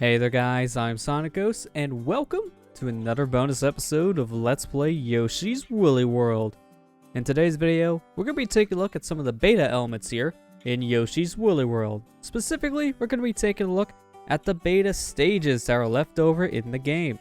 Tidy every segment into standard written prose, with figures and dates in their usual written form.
Hey there guys, I'm SonicGhost, and welcome to another bonus episode of Let's Play Yoshi's Woolly World. In today's video, we're going to be taking a look at some of the beta elements here in Yoshi's Woolly World. Specifically, we're going to be taking a look at the beta stages that are left over in the game.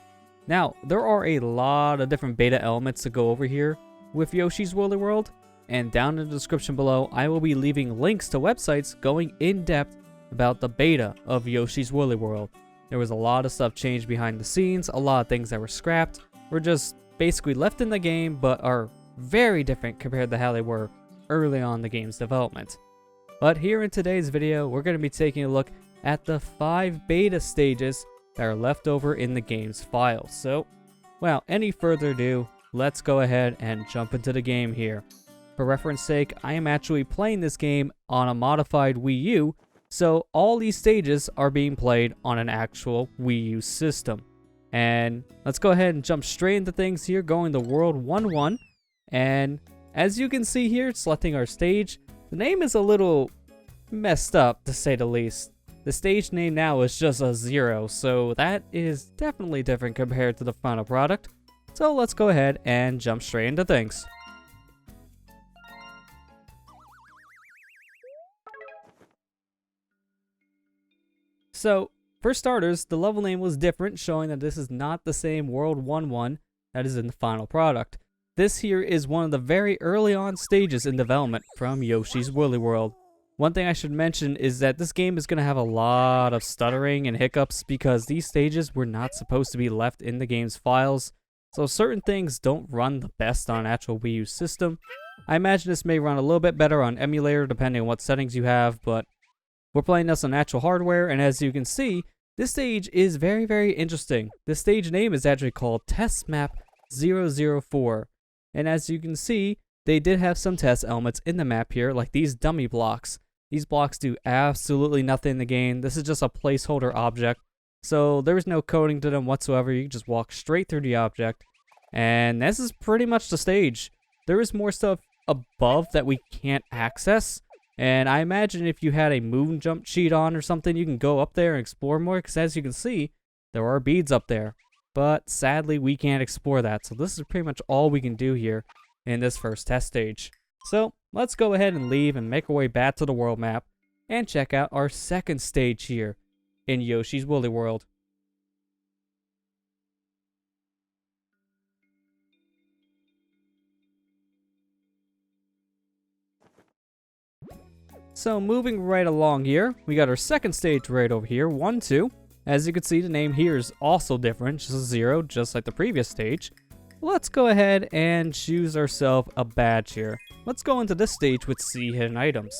Now, there are a lot of different beta elements to go over here with Yoshi's Woolly World, and down in the description below, I will be leaving links to websites going in depth about the beta of Yoshi's Woolly World. There was a lot of stuff changed behind the scenes, a lot of things that were scrapped, were just basically left in the game, but are very different compared to how they were early on in the game's development. But here in today's video, we're going to be taking a look at the 5 beta stages that are left over in the game's files. So, without any further ado, let's go ahead and jump into the game here. For reference sake, I am actually playing this game on a modified Wii U, so all these stages are being played on an actual Wii U system. And let's go ahead and jump straight into things here, going to World 1-1. And as you can see here, selecting our stage, the name is a little messed up to say the least. The stage name now is just a 0, so that is definitely different compared to the final product. So let's go ahead and jump straight into things. So, for starters, the level name was different, showing that this is not the same World 1-1 that is in the final product. This here is one of the very early on stages in development from Yoshi's Woolly World. One thing I should mention is that this game is going to have a lot of stuttering and hiccups because these stages were not supposed to be left in the game's files, so certain things don't run the best on an actual Wii U system. I imagine this may run a little bit better on emulator depending on what settings you have, but we're playing this on actual hardware, and as you can see, this stage is very interesting. The stage name is actually called Test Map 004, and as you can see, they did have some test elements in the map here, like these dummy blocks. These blocks do absolutely nothing in the game. This is just a placeholder object, so there's no coding to them whatsoever. You can just walk straight through the object, and this is pretty much the stage. There is more stuff above that we can't access. And I imagine if you had a moon jump cheat on or something, you can go up there and explore more, because as you can see, there are beads up there. But sadly, we can't explore that, so this is pretty much all we can do here in this first test stage. So, let's go ahead and leave and make our way back to the world map and check out our second stage here in Yoshi's Woolly World. So moving right along here, we got our second stage right over here, 1-2. As you can see, the name here is also different, just a 0, just like the previous stage. Let's go ahead and choose ourselves a badge here. Let's go into this stage with C hidden items.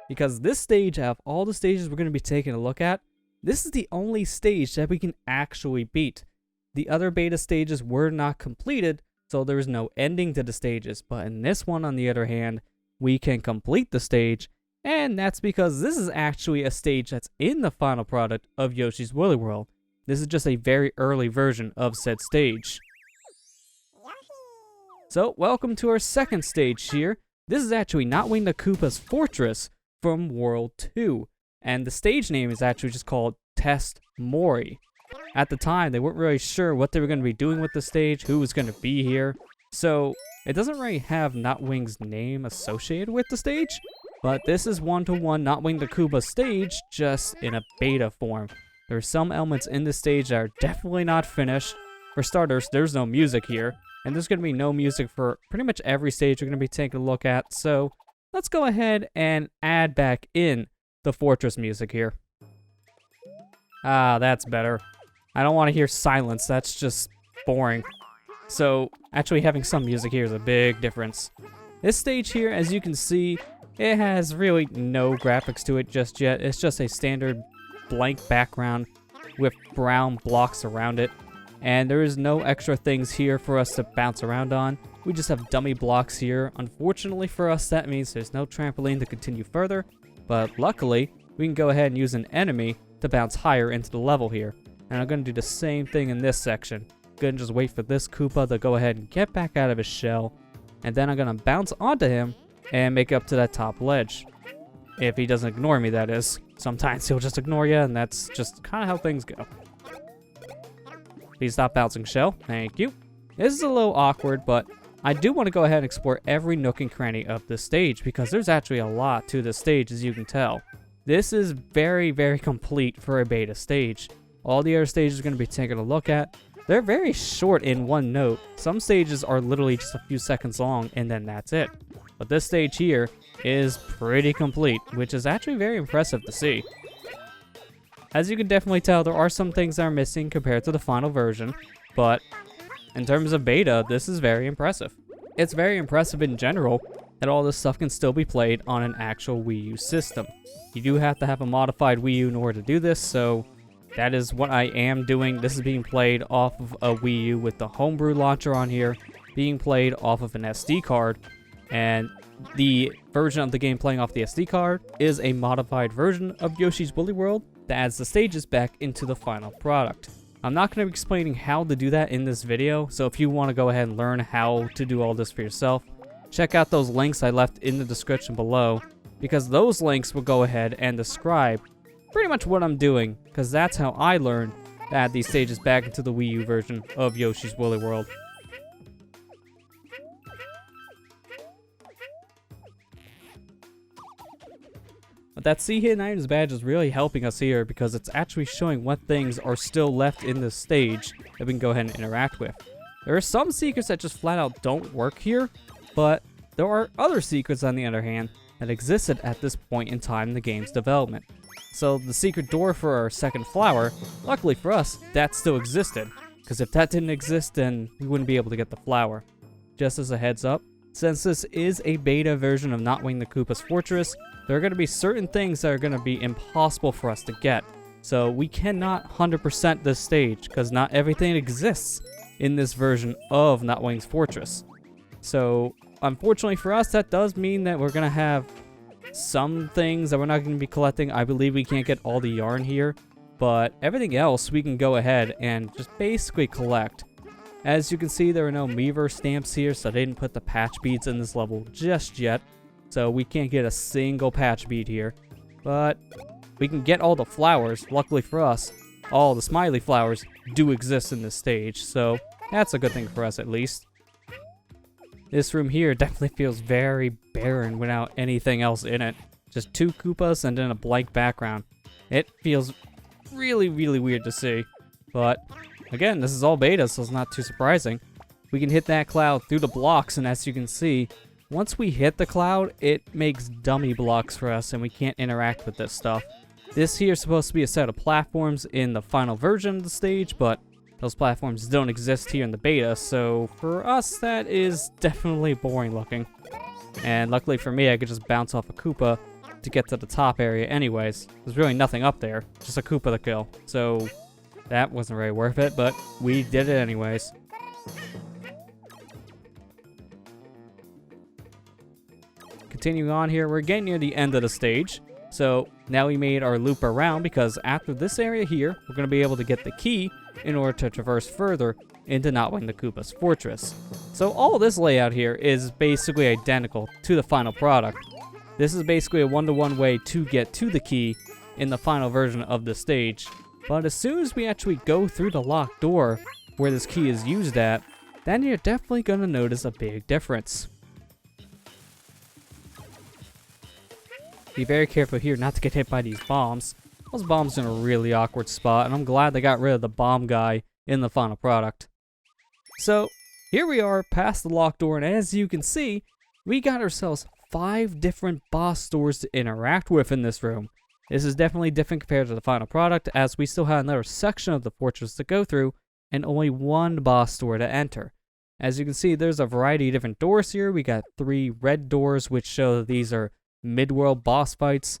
Because this stage, out of all the stages we're going to be taking a look at, this is the only stage that we can actually beat. The other beta stages were not completed, so there is no ending to the stages. But in this one, on the other hand, we can complete the stage. And that's because this is actually a stage that's in the final product of Yoshi's Woolly World. This is just a very early version of said stage. So, welcome to our second stage here. This is actually Notwing the Koopa's Fortress from World 2. And the stage name is actually just called Test Mori. At the time, they weren't really sure what they were going to be doing with the stage, who was going to be here. So, it doesn't really have Notwing's name associated with the stage. But this is 1-1 Notwing the Koopa stage, just in a beta form. There are some elements in this stage that are definitely not finished. For starters, there's no music here, and there's going to be no music for pretty much every stage we're going to be taking a look at. So let's go ahead and add back in the fortress music here. Ah, that's better. I don't want to hear silence, that's just boring. So actually having some music here is a big difference. This stage here, as you can see, it has really no graphics to it just yet. It's just a standard blank background with brown blocks around it. And there is no extra things here for us to bounce around on. We just have dummy blocks here. Unfortunately for us, that means there's no trampoline to continue further. But luckily, we can go ahead and use an enemy to bounce higher into the level here. And I'm going to do the same thing in this section. Going to just wait for this Koopa to go ahead and get back out of his shell. And then I'm going to bounce onto him and make up to that top ledge. If he doesn't ignore me, that is. sometimes he'll just ignore you, and that's just kind of how things go. Please stop bouncing, shell. Thank you. This is a little awkward, but I do want to go ahead and explore every nook and cranny of this stage because there's actually a lot to this stage, as you can tell. This is very, very complete for a beta stage. All the other stages are going to be taking a look at. They're very short in one note. Some stages are literally just a few seconds long, and then that's it. But this stage here is pretty complete, which is actually very impressive to see. As you can definitely tell, there are some things that are missing compared to the final version, but in terms of beta, this is very impressive. It's very impressive in general that all this stuff can still be played on an actual Wii U system. You do have to have a modified Wii U in order to do this, so that is what I am doing. This is being played off of a Wii U with the homebrew launcher on here, being played off of an SD card, and the version of the game playing off the SD card is a modified version of Yoshi's Woolly World that adds the stages back into the final product. I'm not going to be explaining how to do that in this video, so if you want to go ahead and learn how to do all this for yourself, check out those links I left in the description below, because those links will go ahead and describe pretty much what I'm doing, because that's how I learned to add these stages back into the Wii U version of Yoshi's Woolly World. But that See Hidden Items badge is really helping us here because it's actually showing what things are still left in this stage that we can go ahead and interact with. There are some secrets that just flat out don't work here, but there are other secrets on the other hand that existed at this point in time in the game's development. So the secret door for our second flower, luckily for us, that still existed, because if that didn't exist then we wouldn't be able to get the flower. Just as a heads up, since this is a beta version of Not Wing the Koopa's Fortress, there are going to be certain things that are going to be impossible for us to get. So we cannot 100% this stage, because not everything exists in this version of Not Wing's Fortress. So unfortunately for us, that does mean that we're going to have some things that we're not going to be collecting. I believe we can't get all the yarn here, but everything else we can go ahead and just basically collect. As you can see, there are no Miiverse stamps here, so they didn't put the patch beads in this level just yet. So we can't get a single patch bead here. But we can get all the flowers. Luckily for us, all the smiley flowers do exist in this stage, so that's a good thing for us at least. This room here definitely feels very barren without anything else in it. Just two Koopas and then a blank background. It feels really, really weird to see. But again, this is all beta, so it's not too surprising. We can hit that cloud through the blocks, and as you can see, once we hit the cloud, it makes dummy blocks for us, and we can't interact with this stuff. This here is supposed to be a set of platforms in the final version of the stage, but those platforms don't exist here in the beta, so for us, that is definitely boring looking. And luckily for me, I could just bounce off a Koopa to get to the top area anyways. There's really nothing up there, just a Koopa to kill. So that wasn't very worth it, but we did it anyways. Continuing on here, we're getting near the end of the stage. So now we made our loop around because after this area here, we're going to be able to get the key in order to traverse further into Not Wing the Koopa's Fortress. So all this layout here is basically identical to the final product. This is basically a one-to-one way to get to the key in the final version of the stage. But as soon as we actually go through the locked door where this key is used at, then you're definitely going to notice a big difference. Be very careful here not to get hit by these bombs. Those bombs are in a really awkward spot, and I'm glad they got rid of the bomb guy in the final product. So, here we are past the locked door, and as you can see, we got ourselves 5 different boss doors to interact with in this room. This is definitely different compared to the final product, as we still have another section of the fortress to go through, and only 1 boss door to enter. As you can see, there's a variety of different doors here. We got 3 red doors, which show that these are mid-world boss fights.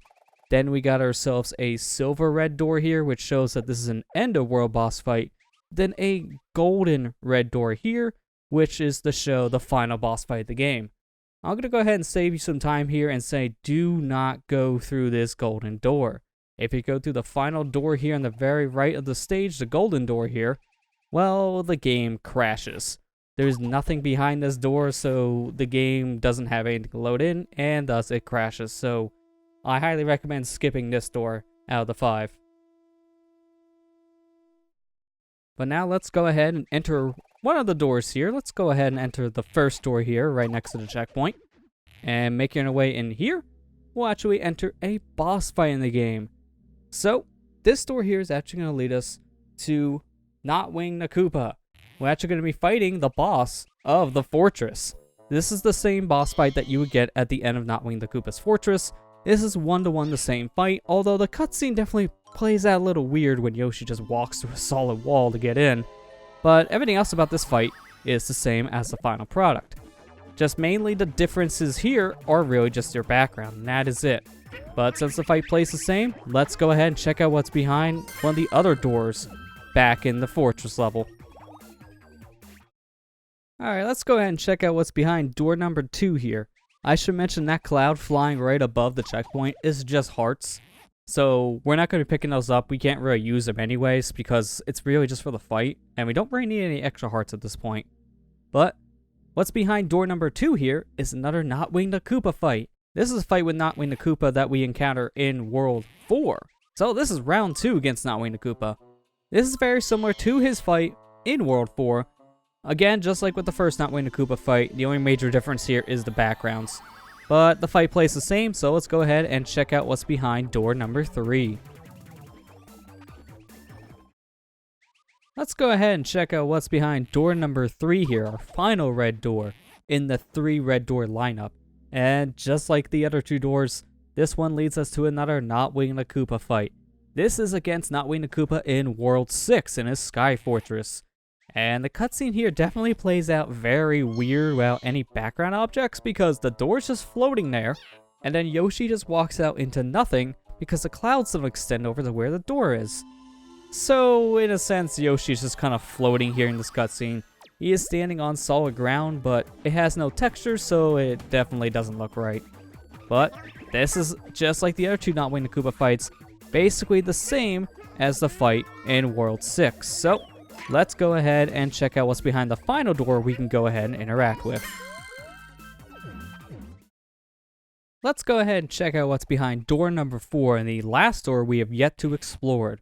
Then we got ourselves a silver red door here, which shows that this is an end-of-world boss fight. Then a golden red door here, which is to show the final boss fight of the game. I'm going to go ahead and save you some time here and say do not go through this golden door. If you go through the final door here on the very right of the stage, the golden door here, well, the game crashes. There's nothing behind this door, so the game doesn't have anything to load in, and thus it crashes. So, I highly recommend skipping this door out of the 5. But now let's go ahead and enter one of the doors here. Let's go ahead and enter the first door here, right next to the checkpoint. And making our way in here, we'll actually enter a boss fight in the game. So, this door here is actually going to lead us to Notwing the Koopa. We're actually going to be fighting the boss of the fortress. This is the same boss fight that you would get at the end of Notwing the Koopa's fortress. This is 1-to-1 the same fight, although the cutscene definitely plays out a little weird when Yoshi just walks through a solid wall to get in. But everything else about this fight is the same as the final product. Just mainly the differences here are really just your background, and that is it. But since the fight plays the same, let's go ahead and check out what's behind one of the other doors back in the fortress level. Alright, let's go ahead and check out what's behind door number 2 here. I should mention that cloud flying right above the checkpoint is just hearts. So we're not going to be picking those up. We can't really use them anyways because it's really just for the fight. And we don't really need any extra hearts at this point. But what's behind door number 2 here is another Notwing the Koopa fight. This is a fight with Notwing the Koopa that we encounter in World 4. So this is round 2 against Notwing the Koopa. This is very similar to his fight in World 4. Again, just like with the first Notwing the Koopa fight, the only major difference here is the backgrounds. But the fight plays the same, so let's go ahead and check out what's behind door number 3. Let's go ahead and check out what's behind door number 3 here, our final red door in the 3 red door lineup. And just like the other 2 doors, this one leads us to another Notwing the Koopa fight. This is against Notwing the Koopa in World 6 in his Sky Fortress. And the cutscene here definitely plays out very weird without any background objects because the door's just floating there, and then Yoshi just walks out into nothing because the clouds don't extend over to where the door is. So, in a sense, Yoshi's just kind of floating here in this cutscene. He is standing on solid ground, but it has no texture, so it definitely doesn't look right. But this is just like the other 2 Notwing the Koopa fights, basically the same as the fight in World 6. So, let's go ahead and check out what's behind the final door we can go ahead and interact with. Let's go ahead and check out what's behind door number 4 and the last door we have yet to explore.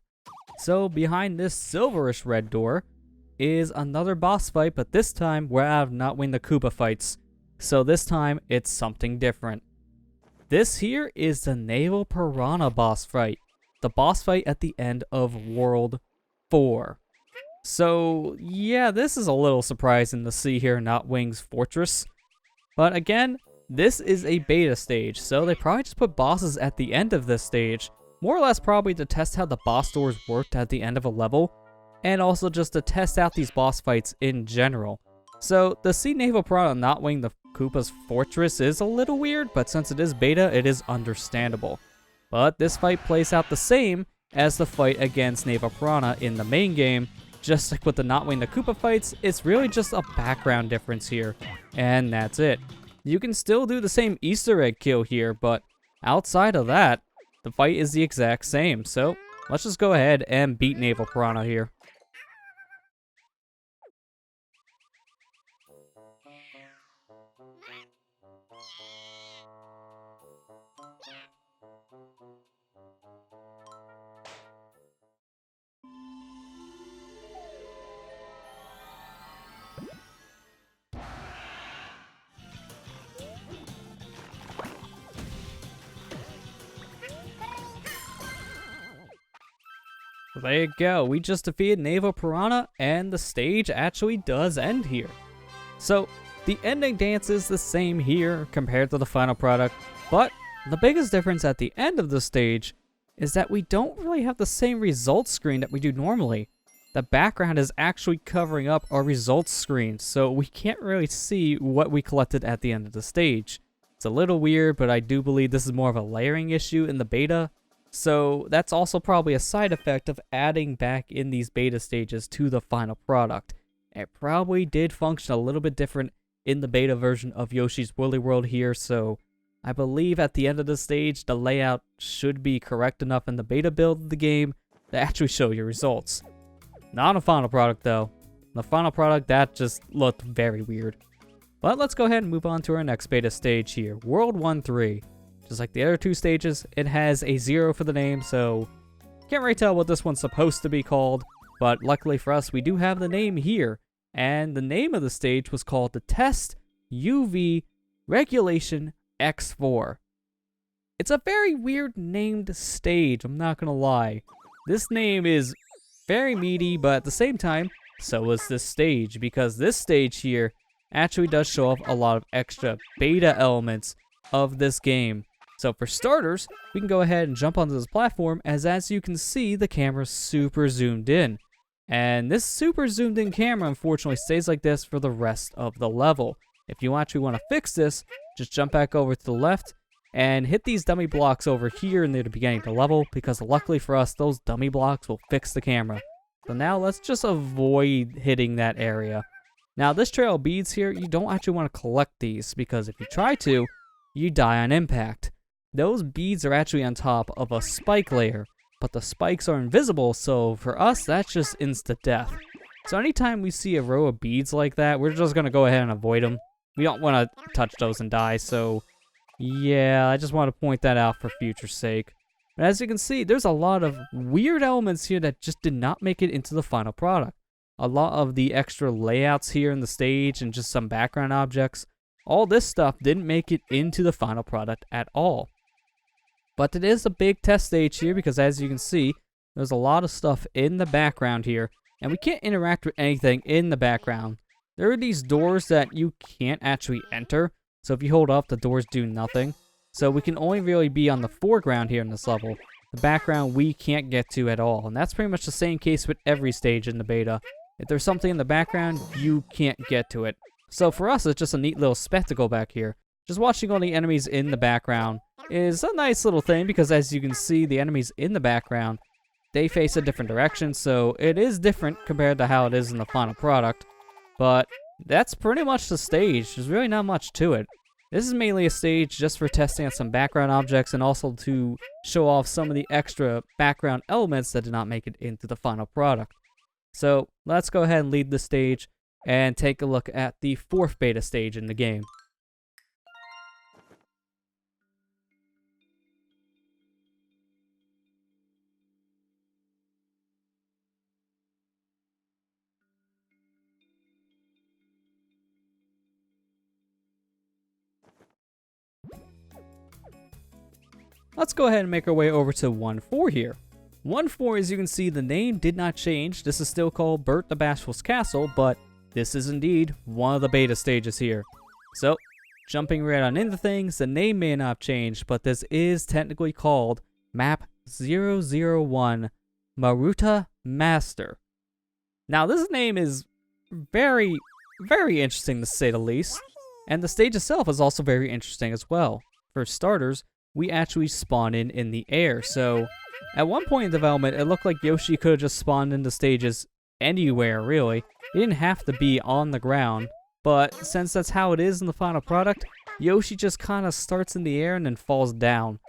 So behind this silverish red door is another boss fight, but this time we're out of Notwing the Koopa fights. So this time it's something different. This here is the Naval Piranha boss fight. The boss fight at the end of World 4. So, yeah, this is a little surprising to see here in Notwing's Fortress. But again, this is a beta stage, so they probably just put bosses at the end of this stage. More or less probably to test how the boss doors worked at the end of a level, and also just to test out these boss fights in general. So, to see Naval Piranha Notwing the Koopa's Fortress is a little weird, but since it is beta, it is understandable. But this fight plays out the same as the fight against Naval Piranha in the main game. Just like with the Notwing the Koopa fights, it's really just a background difference here, and that's it. You can still do the same Easter egg kill here, but outside of that, the fight is the exact same. So let's just go ahead and beat Naval Piranha here. There you go, we just defeated Naval Piranha, and the stage actually does end here. So, the ending dance is the same here compared to the final product, but the biggest difference at the end of the stage is that we don't really have the same results screen that we do normally. The background is actually covering up our results screen, so we can't really see what we collected at the end of the stage. It's a little weird, but I do believe this is more of a layering issue in the beta. So that's also probably a side effect of adding back in these beta stages to the final product. It probably did function a little bit different in the beta version of Yoshi's Woolly World here, so I believe at the end of the stage, the layout should be correct enough in the beta build of the game to actually show your results. Not a final product though. The final product, that just looked very weird. But let's go ahead and move on to our next beta stage here, World 1-3. just like the other two stages. It has a 0 for the name, so can't really tell what this one's supposed to be called, but luckily for us, we do have the name here. And the name of the stage was called the Test UV Regulation X4. It's a very weird named stage, I'm not gonna lie. This name is very meaty, but at the same time, so is this stage, because this stage here actually does show off a lot of extra beta elements of this game. So for starters, we can go ahead and jump onto this platform, as you can see, the camera's super zoomed in. And this super zoomed in camera unfortunately stays like this for the rest of the level. If you actually want to fix this, just jump back over to the left and hit these dummy blocks over here near the beginning of the level, because luckily for us, those dummy blocks will fix the camera. So now let's just avoid hitting that area. Now this trail of beads here, you don't actually want to collect these, because if you try to, you die on impact. Those beads are actually on top of a spike layer, but the spikes are invisible, so for us, that's just instant death. So anytime we see a row of beads like that, we're just going to go ahead and avoid them. We don't want to touch those and die, so yeah, I just want to point that out for future sake. But as you can see, there's a lot of weird elements here that just did not make it into the final product. A lot of the extra layouts here in the stage and just some background objects, all this stuff didn't make it into the final product at all. But it is a big test stage here, because as you can see, there's a lot of stuff in the background here, and we can't interact with anything in the background. There are these doors that you can't actually enter, so if you hold up, the doors do nothing. So we can only really be on the foreground here in this level. The background we can't get to at all, and that's pretty much the same case with every stage in the beta. If there's something in the background, you can't get to it. So for us, it's just a neat little spectacle back here. Just watching all the enemies in the background is a nice little thing, because as you can see, the enemies in the background, they face a different direction, so it is different compared to how it is in the final product. But that's pretty much the stage. There's really not much to it. This is mainly a stage just for testing out some background objects, and also to show off some of the extra background elements that did not make it into the final product. So let's go ahead and leave the stage and take a look at the 4th beta stage in the game. Let's go ahead and make our way over to 1-4 here. 1-4, as you can see, the name did not change. This is still called Bert the Bashful's Castle, but this is indeed one of the beta stages here. So, jumping right on into things, the name may not have changed, but this is technically called Map 001 Maruta Master. Now, this name is very, very interesting to say the least, and the stage itself is also very interesting as well. For starters, we actually spawn in the air, so at one point in development, it looked like Yoshi could have just spawned into stages anywhere, really. He didn't have to be on the ground, but since that's how it is in the final product, Yoshi just kind of starts in the air and then falls down.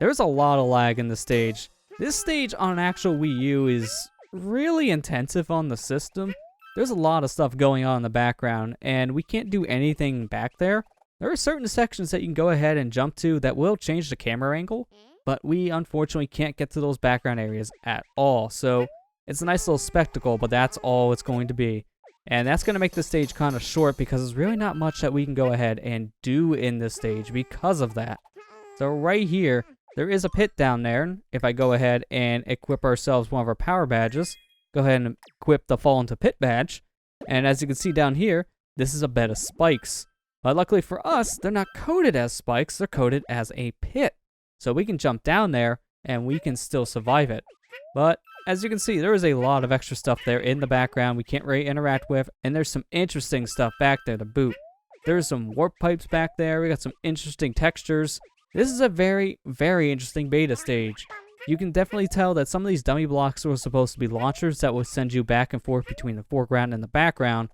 There's a lot of lag in the stage. This stage on an actual Wii U is really intensive on the system. There's a lot of stuff going on in the background, and we can't do anything back there. There are certain sections that you can go ahead and jump to that will change the camera angle, but we unfortunately can't get to those background areas at all. So it's a nice little spectacle, but that's all it's going to be. And that's going to make the stage kind of short, because there's really not much that we can go ahead and do in this stage because of that. So right here, there is a pit down there. If I go ahead and equip ourselves one of our power badges, go ahead and equip the Fall into Pit badge. And as you can see down here, this is a bed of spikes. But luckily for us, they're not coded as spikes, they're coded as a pit. So we can jump down there, and we can still survive it. But as you can see, there is a lot of extra stuff there in the background we can't really interact with, and there's some interesting stuff back there to boot. There's some warp pipes back there, we got some interesting textures. This is a very, very interesting beta stage. You can definitely tell that some of these dummy blocks were supposed to be launchers that will send you back and forth between the foreground and the background.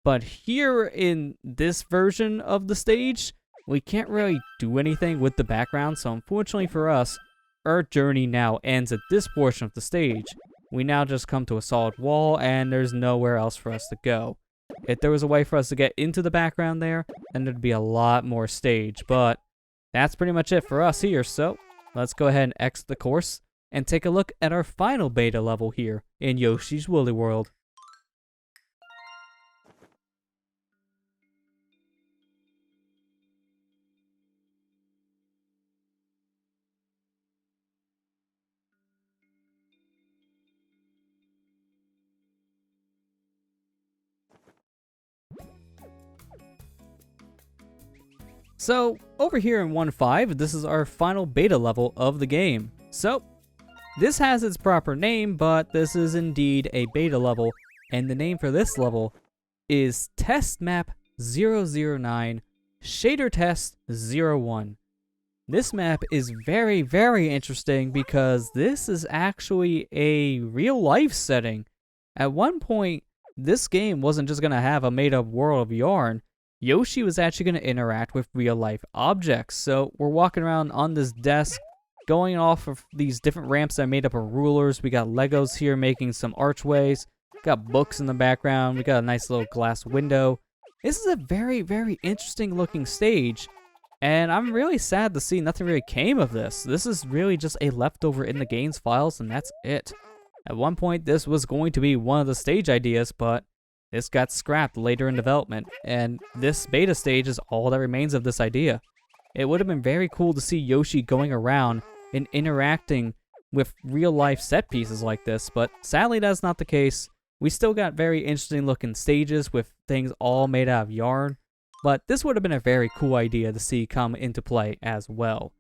But here in this version of the stage, we can't really do anything with the background, so unfortunately for us, our journey now ends at this portion of the stage. We now just come to a solid wall, and there's nowhere else for us to go. If there was a way for us to get into the background there, then there'd be a lot more stage, but that's pretty much it for us here, so let's go ahead and exit the course and take a look at our final beta level here in Yoshi's Woolly World. So, over here in 1.5, this is our final beta level of the game. So, this has its proper name, but this is indeed a beta level, and the name for this level is Test Map 009 Shader Test 01. This map is very, very interesting because this is actually a real-life setting. At one point, this game wasn't just going to have a made-up world of yarn. Yoshi was actually going to interact with real-life objects. So we're walking around on this desk, going off of these different ramps that are made up of rulers. We got Legos here making some archways. Got books in the background. We got a nice little glass window. This is a very, very interesting looking stage. And I'm really sad to see nothing really came of this. This is really just a leftover in the game's files, and that's it. At one point, this was going to be one of the stage ideas, but this got scrapped later in development, and this beta stage is all that remains of this idea. It would have been very cool to see Yoshi going around and interacting with real-life set pieces like this, but sadly that's not the case. We still got very interesting looking stages with things all made out of yarn, but this would have been a very cool idea to see come into play as well.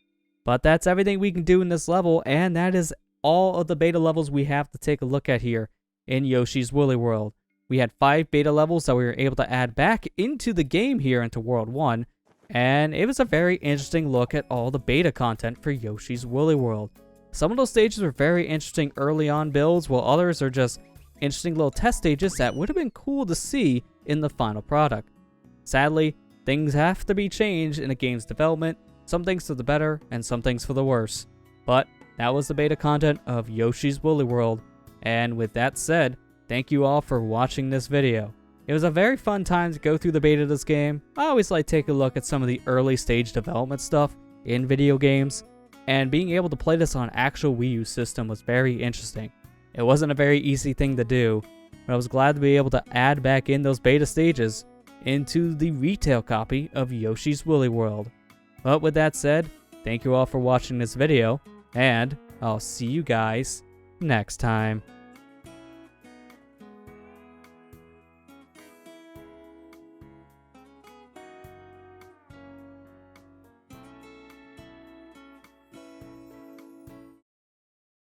But that's everything we can do in this level, and that is all of the beta levels we have to take a look at here in Yoshi's Woolly World. We had 5 beta levels that we were able to add back into the game here into World 1, and it was a very interesting look at all the beta content for Yoshi's Woolly World. Some of those stages were very interesting early on builds, while others are just interesting little test stages that would have been cool to see in the final product. Sadly, things have to be changed in a game's development, some things for the better and some things for the worse. But that was the beta content of Yoshi's Woolly World, and with that said, thank you all for watching this video. It was a very fun time to go through the beta of this game. I always like to take a look at some of the early stage development stuff in video games, and being able to play this on an actual Wii U system was very interesting. It wasn't a very easy thing to do, but I was glad to be able to add back in those beta stages into the retail copy of Yoshi's Woolly World. But with that said, thank you all for watching this video, and I'll see you guys next time.